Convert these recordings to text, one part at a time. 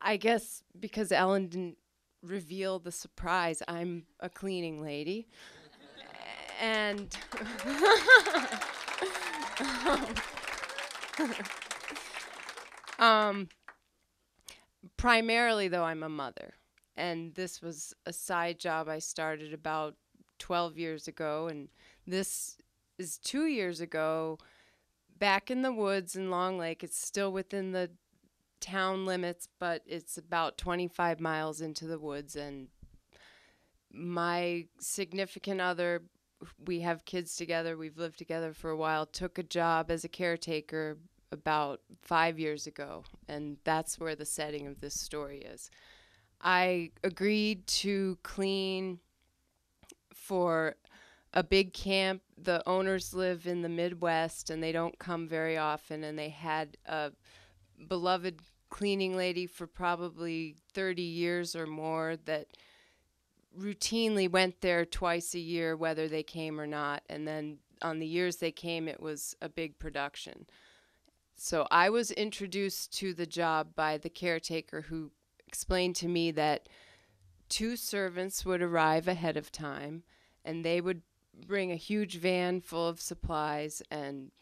I guess because Ellen didn't reveal the surprise, I'm a cleaning lady. And um, primarily, though, I'm a mother. And this was a side job I started about 12 years ago. And this is 2 years ago, back in the woods in Long Lake. It's still within the town limits, but it's about 25 miles into the woods. And my significant other, we have kids together, we've lived together for a while, took a job as a caretaker about 5 years ago. And that's where the setting of this story is. I agreed to clean for a big camp. The owners live in the Midwest and they don't come very often, and they had a beloved cleaning lady for probably 30 years or more that routinely went there twice a year, whether they came or not. And then on the years they came, it was a big production. So I was introduced to the job by the caretaker, who explained to me that 2 servants would arrive ahead of time, and they would bring a huge van full of supplies, and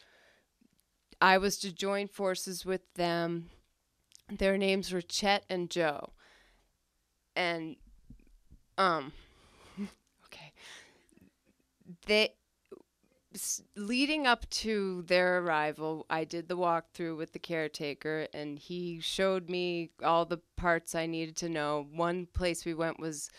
I was to join forces with them. Their names were Chet and Joe. And okay. Leading up to their arrival, I did the walkthrough with the caretaker, and he showed me all the parts I needed to know. One place we went was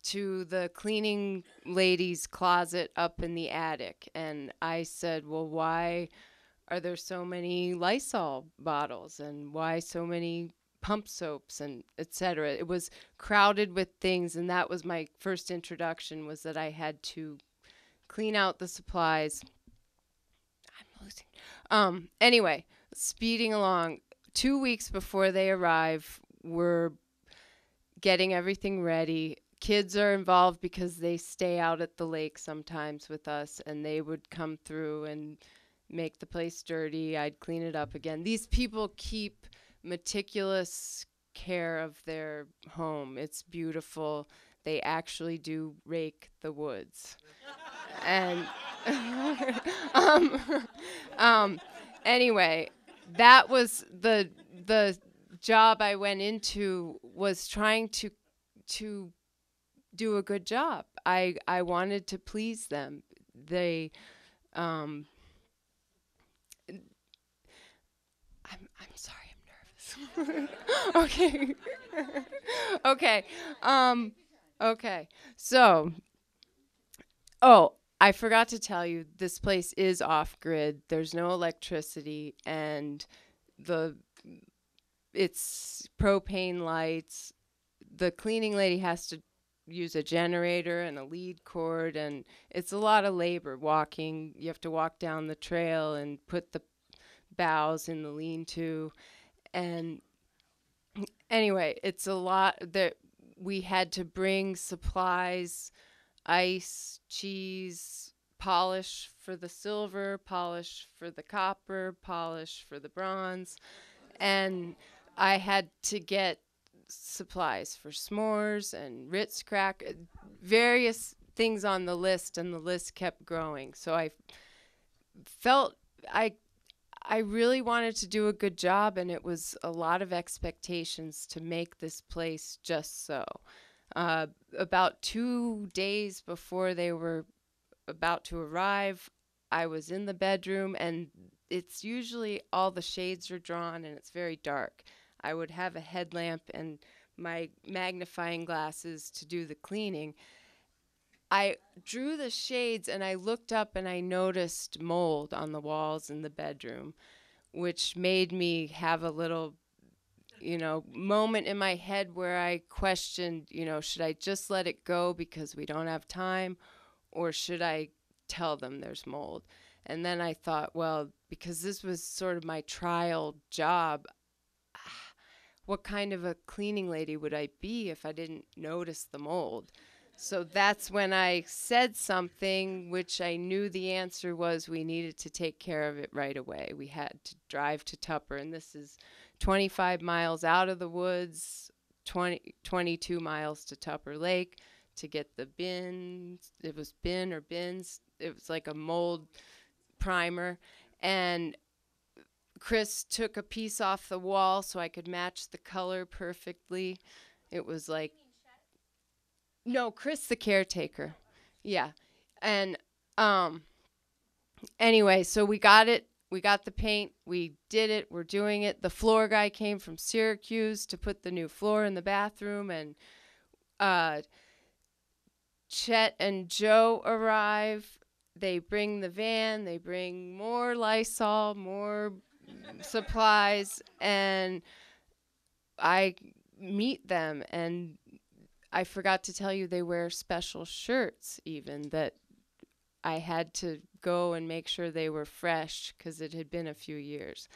to the cleaning lady's closet up in the attic, and I said, well, why are there so many Lysol bottles, and why so many pump soaps, and etc.? It was crowded with things, and that was my first introduction, was that I had to clean out the supplies. I'm losing. Anyway, speeding along, 2 weeks before they arrive, we're getting everything ready. Kids are involved because they stay out at the lake sometimes with us, and they would come through and make the place dirty. I'd clean it up again. These people keep meticulous care of their home. It's beautiful. They actually do rake the woods. And anyway, that was the job I went into, was trying to do a good job. I wanted to please them. They I'm sorry, I'm nervous. Okay. Okay. Okay. So, I forgot to tell you, this place is off-grid. There's no electricity, and it's propane lights. The cleaning lady has to use a generator and a lead cord, and it's a lot of labor walking. You have to walk down the trail and put the boughs in the lean-to. And anyway, it's a lot that we had to bring supplies, ice, cheese, polish for the silver, polish for the copper, polish for the bronze. And I had to get supplies for s'mores and Ritz crack, various things on the list, and the list kept growing. So I felt I really wanted to do a good job, and it was a lot of expectations to make this place just so. About 2 days before they were about to arrive, I was in the bedroom, and it's usually all the shades are drawn and it's very dark. I would have a headlamp and my magnifying glasses to do the cleaning. I drew the shades and I looked up and I noticed mold on the walls in the bedroom, which made me have a little, moment in my head where I questioned, should I just let it go because we don't have time, or should I tell them there's mold? And then I thought, well, because this was sort of my trial job, what kind of a cleaning lady would I be if I didn't notice the mold? So that's when I said something which I knew the answer was we needed to take care of it right away. We had to drive to Tupper, and this is 25 miles out of the woods, 22 miles to Tupper Lake to get the bins. It was bin or bins. It was like a mold primer. And Chris took a piece off the wall so I could match the color perfectly. It was like, no, Chris the caretaker. Yeah. And anyway, so we got it. We got the paint. We did it. We're doing it. The floor guy came from Syracuse to put the new floor in the bathroom, and Chet and Joe arrive. They bring the van. They bring more Lysol, more supplies, and I meet them, and I forgot to tell you they wear special shirts even that I had to go and make sure they were fresh because it had been a few years.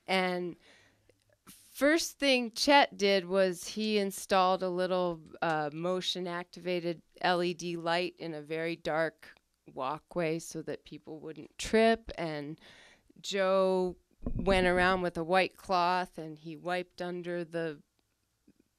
And first thing Chet did was he installed a little motion activated LED light in a very dark walkway so that people wouldn't trip. And Joe went around with a white cloth and he wiped under the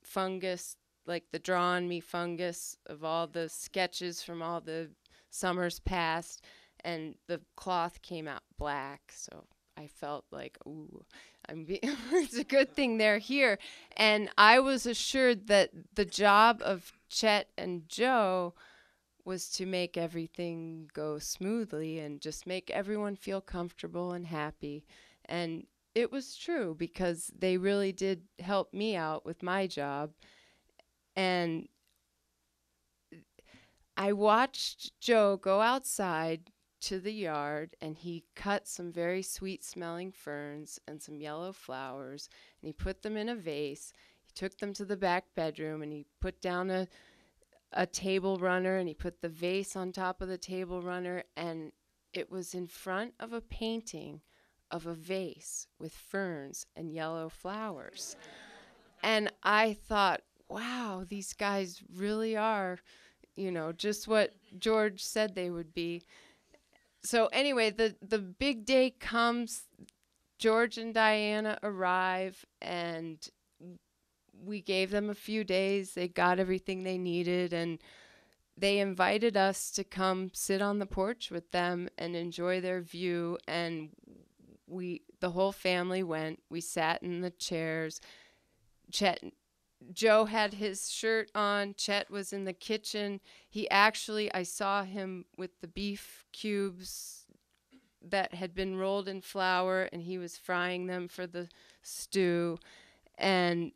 fungus, like the Draw on Me fungus of all the sketches from all the summers past, and the cloth came out black. So I felt like, ooh, it's a good thing they're here. And I was assured that the job of Chet and Joe was to make everything go smoothly and just make everyone feel comfortable and happy. And it was true because they really did help me out with my job. And I watched Joe go outside to the yard, and he cut some very sweet smelling ferns and some yellow flowers, and he put them in a vase. He took them to the back bedroom, and he put down a table runner, and he put the vase on top of the table runner, and it was in front of a painting of a vase with ferns and yellow flowers. And I thought, wow, these guys really are, just what George said they would be. So anyway, the big day comes. George and Diana arrive, and we gave them a few days. They got everything they needed, and they invited us to come sit on the porch with them and enjoy their view. And the whole family went. We sat in the chairs. Joe had his shirt on. Chet was in the kitchen. I saw him with the beef cubes that had been rolled in flour, and he was frying them for the stew. And